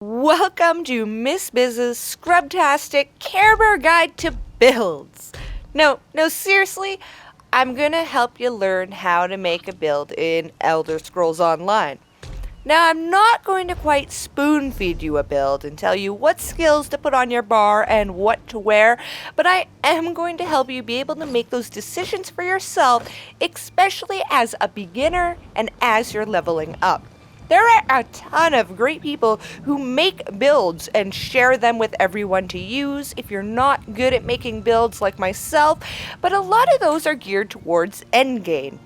Welcome to Miss Bizz's Scrubtastic Care Bear Guide to Builds. No, seriously, I'm gonna help you learn how to make a build in Elder Scrolls Online. Now, I'm not going to quite spoon feed you a build and tell you what skills to put on your bar and what to wear, but I am going to help you be able to make those decisions for yourself, especially as a beginner and as you're leveling up. There are a ton of great people who make builds and share them with everyone to use if you're not good at making builds like myself, but a lot of those are geared towards endgame.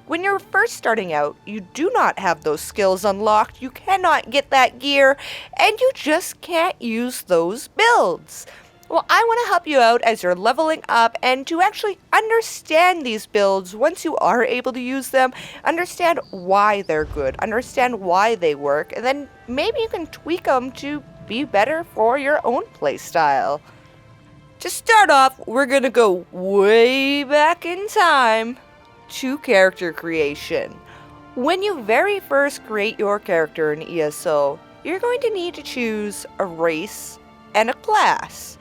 When you're first starting out, you do not have those skills unlocked, you cannot get that gear, and you just can't use those builds. Well, I want to help you out as you're leveling up and to actually understand these builds once you are able to use them, understand why they're good, understand why they work, and then maybe you can tweak them to be better for your own playstyle. To start off, we're going to go way back in time to character creation. When you very first create your character in ESO, you're going to need to choose a race and a class.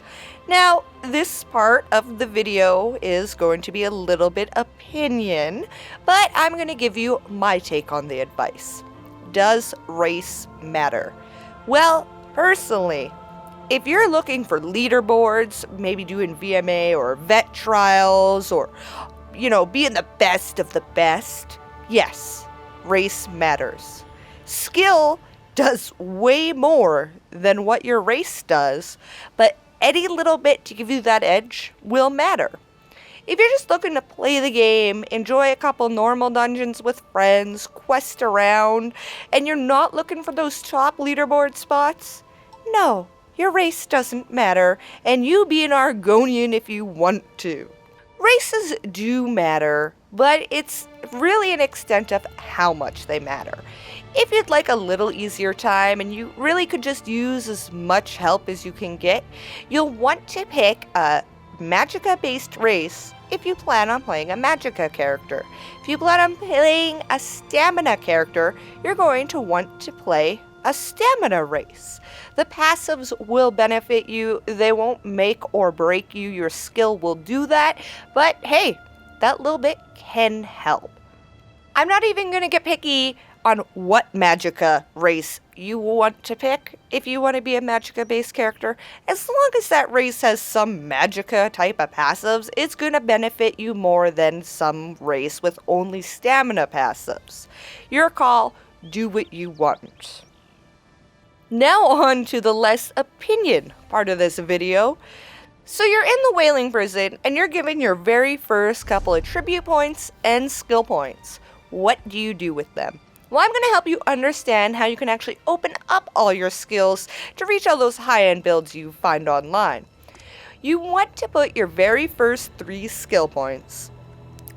Now, this part of the video is going to be a little bit opinion, but I'm going to give you my take on the advice. Does race matter? Well, personally, if you're looking for leaderboards, maybe doing VMA or vet trials or, being the best of the best, yes, race matters. Skill does way more than what your race does, but any little bit to give you that edge will matter. If you're just looking to play the game, enjoy a couple normal dungeons with friends, quest around, and you're not looking for those top leaderboard spots, no, your race doesn't matter, and you be an Argonian if you want to. Races do matter, but it's really an extent of how much they matter. If you'd like a little easier time and you really could just use as much help as you can get, you'll want to pick a magicka-based race if you plan on playing a magicka character. If you plan on playing a stamina character, you're going to want to play a stamina race. The passives will benefit you. They won't make or break you. Your skill will do that, but hey, that little bit can help. I'm not even going to get picky on what magicka race you want to pick if you want to be a magicka-based character. As long as that race has some magicka type of passives, it's going to benefit you more than some race with only stamina passives. Your call, do what you want. Now on to the less opinion part of this video. So you're in the Wailing Prison and you're given your very first couple of tribute points and skill points. What do you do with them? Well, I'm going to help you understand how you can actually open up all your skills to reach all those high-end builds you find online. You want to put your very first 3 skill points,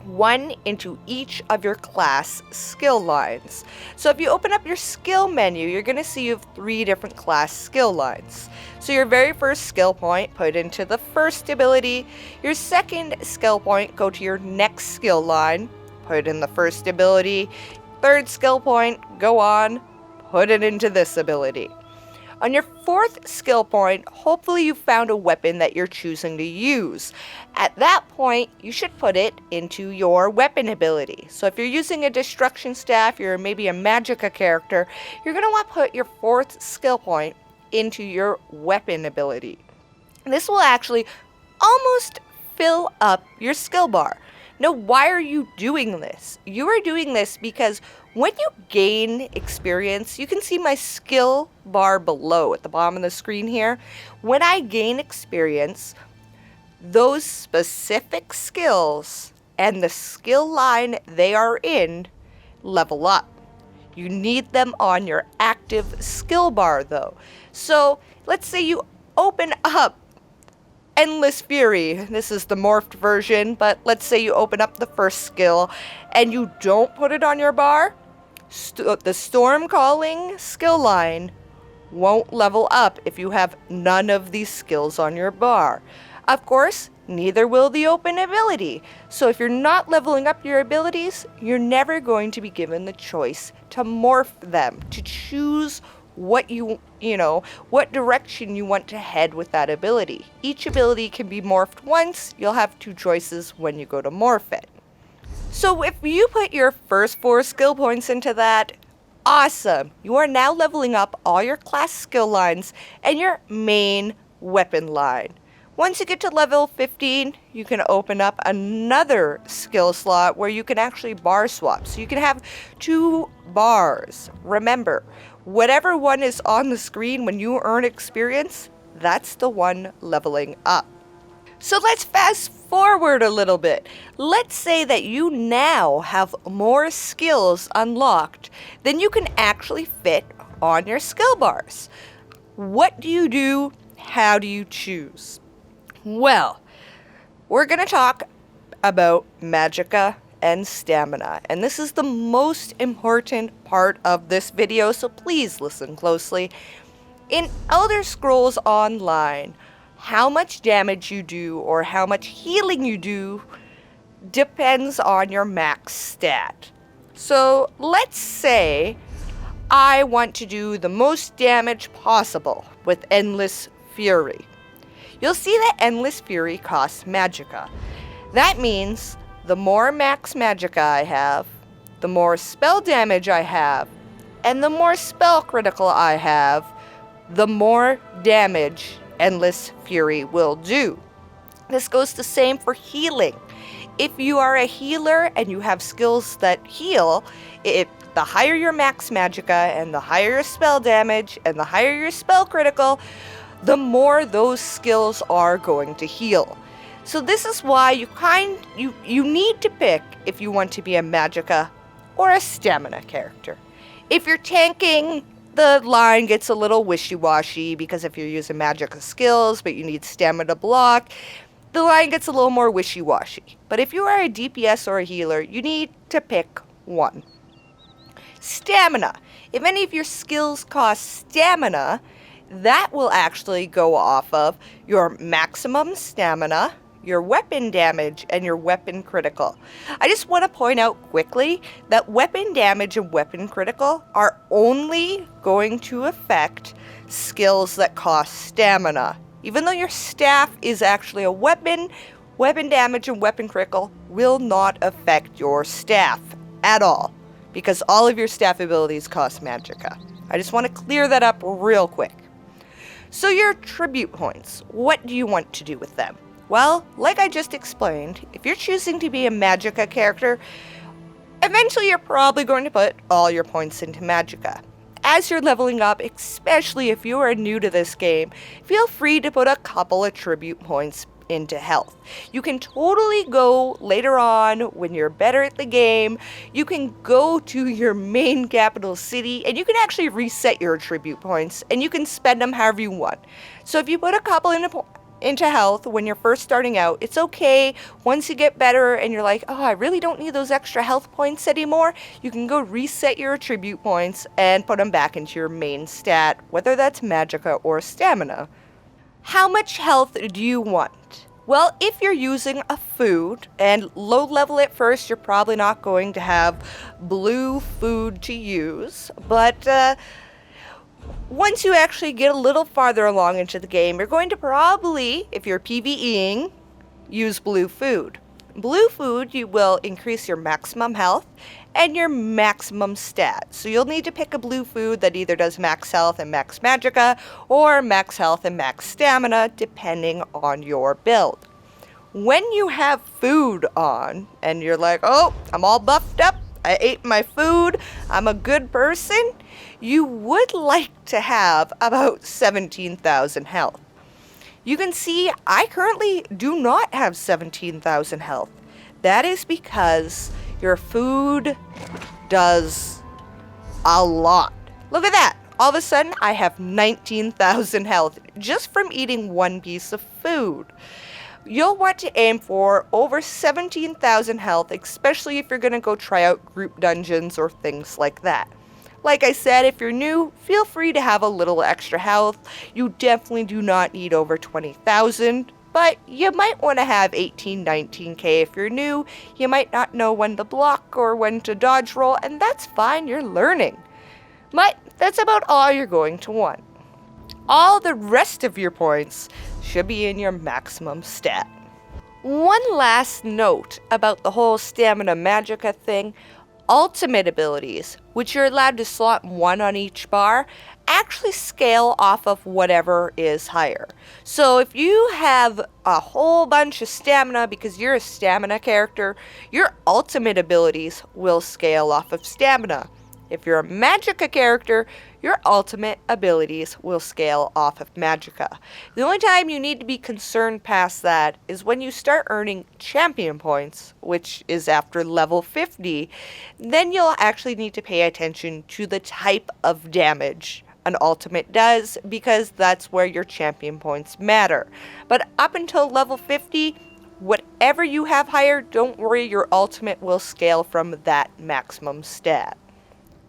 1 into each of your class skill lines. So if you open up your skill menu, you're going to see you have 3 different class skill lines. So your very first skill point, put into the first ability. Your second skill point, go to your next skill line, put in the first ability. Third skill point, go on, put it into this ability. On your 4th skill point, hopefully you found a weapon that you're choosing to use. At that point, you should put it into your weapon ability. So if you're using a destruction staff, you're maybe a magicka character, you're going to want to put your 4th skill point into your weapon ability. This will actually almost fill up your skill bar. Now, why are you doing this? You are doing this because when you gain experience, you can see my skill bar below at the bottom of the screen here. When I gain experience, those specific skills and the skill line they are in level up. You need them on your active skill bar though. So let's say you open up Endless Fury. This is the morphed version, but let's say you open up the first skill and you don't put it on your bar. The Storm Calling skill line won't level up if you have none of these skills on your bar. Of course, neither will the open ability. So if you're not leveling up your abilities, you're never going to be given the choice to morph them, to choose what what direction you want to head with that ability. Each ability can be morphed once. You'll have 2 choices when you go to morph it. So if you put your first 4 skill points into that, awesome. You are now leveling up all your class skill lines and your main weapon line. Once you get to level 15, you can open up another skill slot where you can actually bar swap. So you can have 2 bars. Remember, whatever one is on the screen when you earn experience, that's the one leveling up. So let's fast forward a little bit. Let's say that you now have more skills unlocked than you can actually fit on your skill bars. What do you do? How do you choose? Well, we're going to talk about magicka and stamina, and this is the most important part of this video, so please listen closely. In Elder Scrolls Online, how much damage you do or how much healing you do depends on your max stat. So let's say I want to do the most damage possible with Endless Fury. You'll see that Endless Fury costs magicka. That means the more max magicka I have, the more spell damage I have, and the more spell critical I have, the more damage Endless Fury will do. This goes the same for healing. If you are a healer and you have skills that heal, the higher your max magicka and the higher your spell damage and the higher your spell critical, the more those skills are going to heal. So this is why you need to pick if you want to be a magicka or a stamina character. If you're tanking, the line gets a little wishy-washy because if you're using magicka skills but you need stamina to block, the line gets a little more wishy-washy. But if you are a DPS or a healer, you need to pick one. Stamina. If any of your skills cost stamina, that will actually go off of your maximum stamina, your weapon damage, and your weapon critical. I just want to point out quickly that weapon damage and weapon critical are only going to affect skills that cost stamina. Even though your staff is actually a weapon, weapon damage and weapon critical will not affect your staff at all, because all of your staff abilities cost magicka. I just want to clear that up real quick. So your tribute points, what do you want to do with them? Well, like I just explained, if you're choosing to be a magicka character, eventually you're probably going to put all your points into magicka. As you're leveling up, especially if you are new to this game, feel free to put a couple of tribute points into health. You can totally go later on when you're better at the game, you can go to your main capital city and you can actually reset your tribute points and you can spend them however you want. So if you put a couple into health when you're first starting out, it's okay. Once you get better and you're like, oh, I really don't need those extra health points anymore, you can go reset your attribute points and put them back into your main stat, whether that's magicka or stamina. How much health do you want? Well, if you're using a food, and low level at first, you're probably not going to have blue food to use, but once you actually get a little farther along into the game, you're going to probably, if you're PvEing, use blue food. Blue food, you will increase your maximum health and your maximum stat. So you'll need to pick a blue food that either does max health and max magicka, or max health and max stamina, depending on your build. When you have food on, and you're like, oh, I'm all buffed up, I ate my food, I'm a good person, you would like to have about 17,000 health. You can see I currently do not have 17,000 health. That is because your food does a lot. Look at that. All of a sudden, I have 19,000 health just from eating one piece of food. You'll want to aim for over 17,000 health, especially if you're going to go try out group dungeons or things like that. Like I said, if you're new, feel free to have a little extra health. You definitely do not need over 20,000, but you might want to have 18, 19k if you're new. You might not know when to block or when to dodge roll, and that's fine, you're learning. But that's about all you're going to want. All the rest of your points should be in your maximum stat. One last note about the whole stamina magicka thing. Ultimate abilities, which you're allowed to slot one on each bar, actually scale off of whatever is higher. So if you have a whole bunch of stamina because you're a stamina character, your ultimate abilities will scale off of stamina. If you're a magicka character, your ultimate abilities will scale off of magicka. The only time you need to be concerned past that is when you start earning champion points, which is after level 50, then you'll actually need to pay attention to the type of damage an ultimate does, because that's where your champion points matter. But up until level 50, whatever you have higher, don't worry, your ultimate will scale from that maximum stat.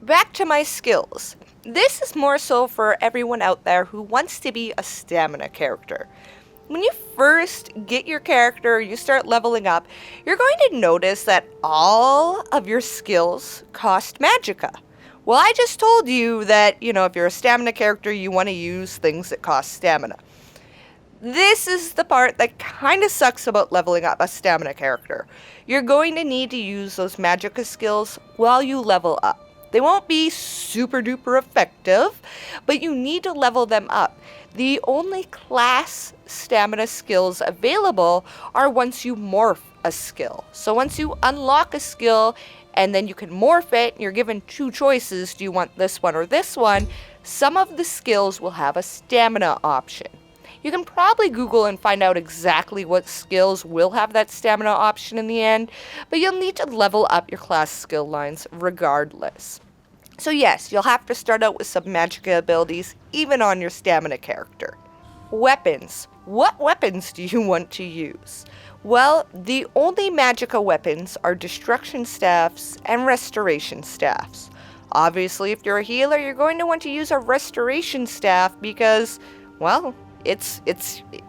Back to my skills. This is more so for everyone out there who wants to be a stamina character. When you first get your character, you start leveling up, you're going to notice that all of your skills cost magicka. Well, I just told you that, if you're a stamina character, you want to use things that cost stamina. This is the part that kind of sucks about leveling up a stamina character. You're going to need to use those magicka skills while you level up. They won't be super duper effective, but you need to level them up. The only class stamina skills available are once you morph a skill. So once you unlock a skill and then you can morph it, you're given two choices. Do you want this one or this one? Some of the skills will have a stamina option. You can probably Google and find out exactly what skills will have that stamina option in the end, but you'll need to level up your class skill lines regardless. So yes, you'll have to start out with some magicka abilities, even on your stamina character. Weapons. What weapons do you want to use? Well, the only magicka weapons are destruction staffs and restoration staffs. Obviously, if you're a healer, you're going to want to use a restoration staff because, well, it's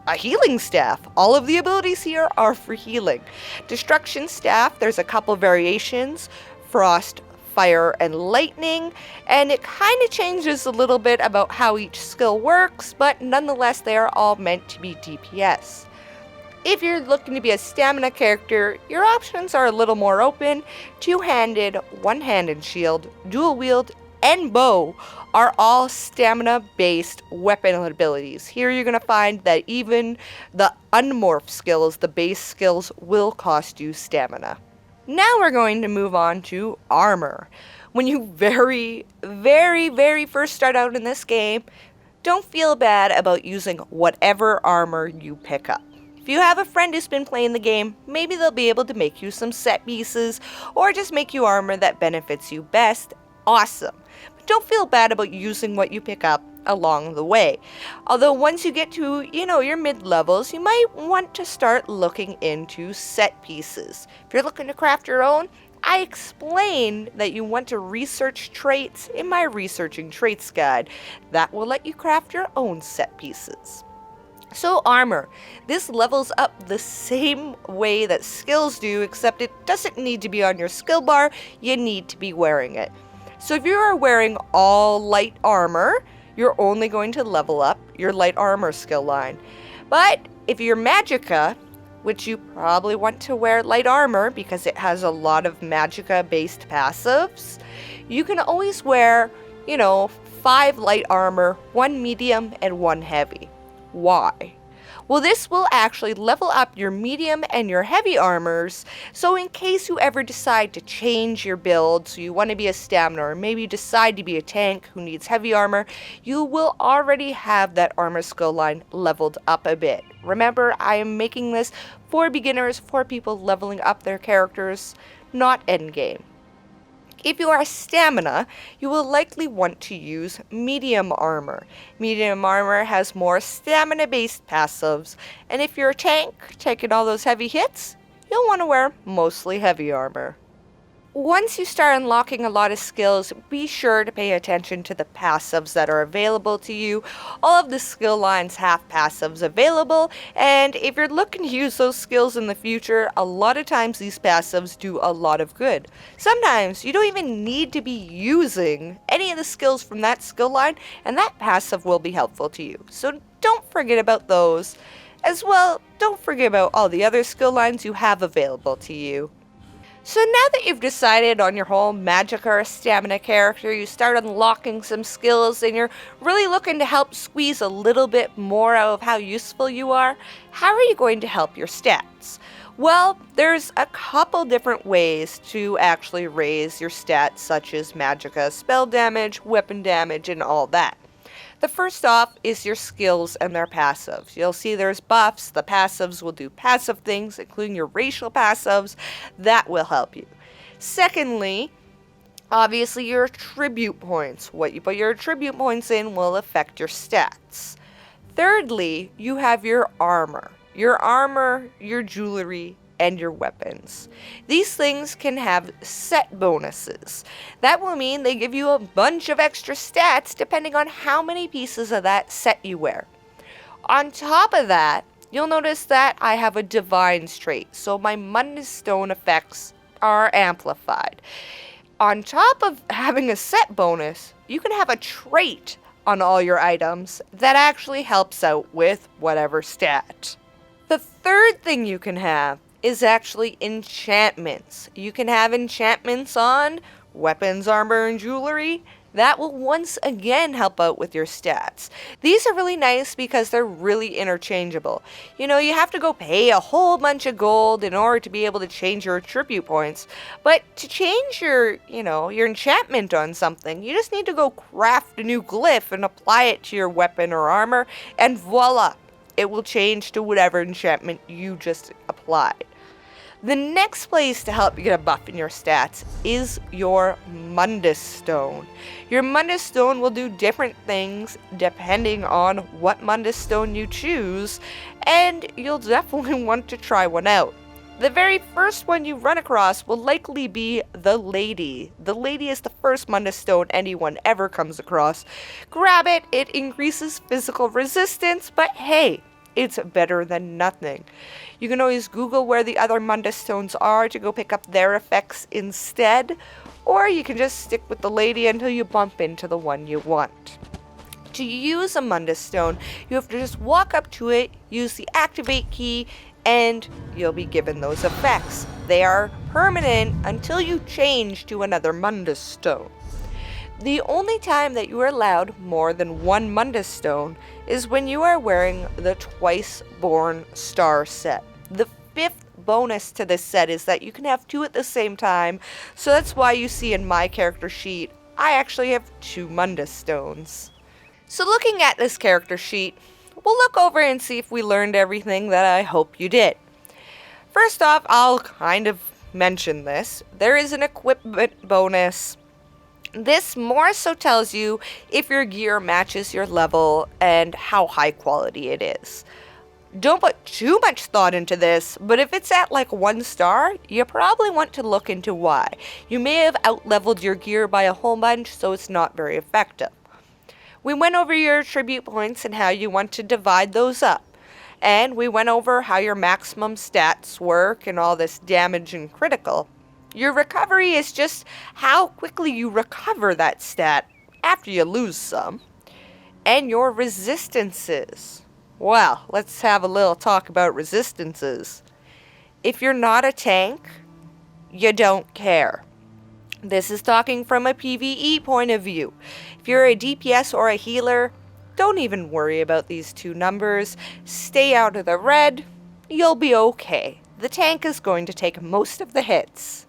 a healing staff. All of the abilities here are for healing. Destruction staff, there's a couple variations. Frost, fire, and lightning, and it kind of changes a little bit about how each skill works, but nonetheless they are all meant to be DPS. If you're looking to be a stamina character, your options are a little more open. Two-handed, one-handed shield, dual wield, and bow are all stamina-based weapon abilities. Here you're going to find that even the unmorph skills, the base skills, will cost you stamina. Now we're going to move on to armor. When you very, very, very first start out in this game, don't feel bad about using whatever armor you pick up. If you have a friend who's been playing the game, maybe they'll be able to make you some set pieces or just make you armor that benefits you best. Awesome. But don't feel bad about using what you pick up along the way. Although once you get to, your mid-levels, you might want to start looking into set pieces. If you're looking to craft your own, I explain that you want to research traits in my Researching Traits guide. That will let you craft your own set pieces. So armor, this levels up the same way that skills do, except it doesn't need to be on your skill bar, you need to be wearing it. So if you are wearing all light armor, you're only going to level up your light armor skill line. But if you're magicka, which you probably want to wear light armor because it has a lot of magicka based passives, you can always wear, 5 light armor, 1 medium, and 1 heavy. Why? Well, this will actually level up your medium and your heavy armors, so in case you ever decide to change your build, so you want to be a stamina, or maybe you decide to be a tank who needs heavy armor, you will already have that armor skill line leveled up a bit. Remember, I am making this for beginners, for people leveling up their characters, not endgame. If you are a stamina, you will likely want to use medium armor. Medium armor has more stamina-based passives, and if you're a tank taking all those heavy hits, you'll want to wear mostly heavy armor. Once you start unlocking a lot of skills, be sure to pay attention to the passives that are available to you. All of the skill lines have passives available, and if you're looking to use those skills in the future, a lot of times these passives do a lot of good. Sometimes you don't even need to be using any of the skills from that skill line, and that passive will be helpful to you. So don't forget about those. As well, don't forget about all the other skill lines you have available to you. So now that you've decided on your whole magicka or stamina character, you start unlocking some skills and you're really looking to help squeeze a little bit more out of how useful you are, how are you going to help your stats? Well, there's a couple different ways to actually raise your stats, such as magicka, spell damage, weapon damage, and all that. The first off is your skills and their passives. You'll see there's buffs. The passives will do passive things, including your racial passives. That will help you. Secondly, obviously your attribute points. What you put your attribute points in will affect your stats. Thirdly, you have your armor. Your armor, your jewelry, and your weapons. These things can have set bonuses. That will mean they give you a bunch of extra stats depending on how many pieces of that set you wear. On top of that, you'll notice that I have a Divine's trait, so my Mundus Stone effects are amplified. On top of having a set bonus, you can have a trait on all your items that actually helps out with whatever stat. The third thing you can have is actually enchantments. You can have enchantments on weapons, armor, and jewelry. That will once again help out with your stats. These are really nice because they're really interchangeable. You know, you have to go pay a whole bunch of gold in order to be able to change your attribute points. But to change your enchantment on something, you just need to go craft a new glyph and apply it to your weapon or armor, and voila! It will change to whatever enchantment you just applied. The next place to help you get a buff in your stats is your Mundus Stone. Your Mundus Stone will do different things depending on what Mundus Stone you choose, and you'll definitely want to try one out. The very first one you run across will likely be the Lady. The Lady is the first Mundus Stone anyone ever comes across. Grab it, it increases physical resistance, but hey, it's better than nothing. You can always Google where the other Mundus Stones are to go pick up their effects instead, or you can just stick with the Lady until you bump into the one you want. To use a Mundus Stone, you have to just walk up to it, use the activate key, and you'll be given those effects. They are permanent until you change to another Mundus Stone. The only time that you are allowed more than one Mundus Stone is when you are wearing the Twice Born Star set. The fifth bonus to this set is that you can have two at the same time, so that's why you see in my character sheet, I actually have 2 Mundus Stones. So looking at this character sheet, we'll look over and see if we learned everything that I hope you did. First off, I'll kind of mention this. There is an equipment bonus. This more so tells you if your gear matches your level and how high quality it is. Don't put too much thought into this, but if it's at like 1 star, you probably want to look into why. You may have outleveled your gear by a whole bunch, so it's not very effective. We went over your attribute points and how you want to divide those up. And we went over how your maximum stats work and all this damage and critical. Your recovery is just how quickly you recover that stat after you lose some. And your resistances. Well, let's have a little talk about resistances. If you're not a tank, you don't care. This is talking from a PvE point of view. If you're a DPS or a healer, don't even worry about these 2 numbers. Stay out of the red. You'll be okay. The tank is going to take most of the hits.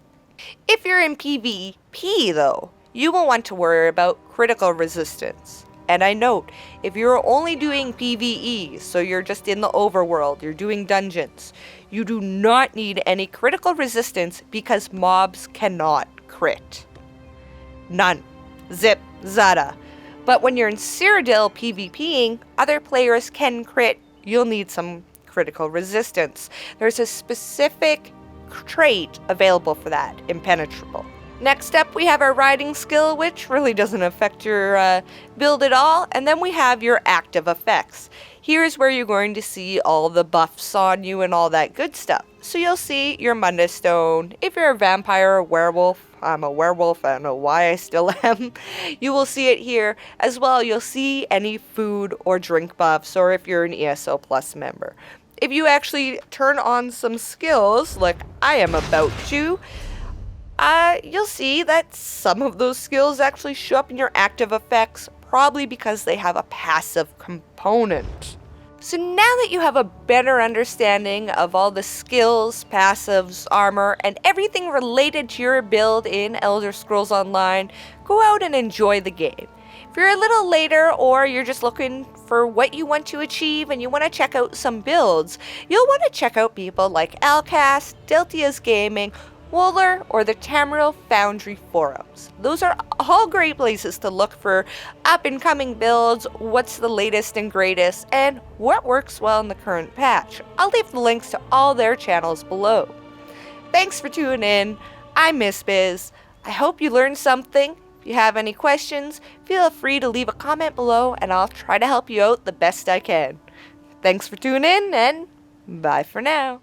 If you're in PvP, though, you will want to worry about critical resistance. And I note, if you're only doing PvE, so you're just in the overworld, you're doing dungeons, you do not need any critical resistance because mobs cannot crit. None. Zip. Zada. But when you're in Cyrodiil PvPing, other players can crit. You'll need some critical resistance. There's a specific trait available for that, impenetrable. Next up, we have our riding skill, which really doesn't affect your build at all. And then we have your active effects. Here's where you're going to see all the buffs on you and all that good stuff. So you'll see your Monday Stone. If you're a vampire or werewolf, I'm a werewolf, I don't know why I still am. You will see it here. As well, you'll see any food or drink buffs, or if you're an ESO Plus member. If you actually turn on some skills, like I am about to, you'll see that some of those skills actually show up in your active effects, probably because they have a passive component. So now that you have a better understanding of all the skills, passives, armor, and everything related to your build in Elder Scrolls Online, go out and enjoy the game. If you're a little later or you're just looking for what you want to achieve and you want to check out some builds, you'll want to check out people like Alcast, Deltia's Gaming, Wooler, or the Tamriel Foundry forums. Those are all great places to look for up-and-coming builds, what's the latest and greatest, and what works well in the current patch. I'll leave the links to all their channels below. Thanks for tuning in. I'm Miss Bizz. I hope you learned something. If you have any questions, feel free to leave a comment below and I'll try to help you out the best I can. Thanks for tuning in, and bye for now.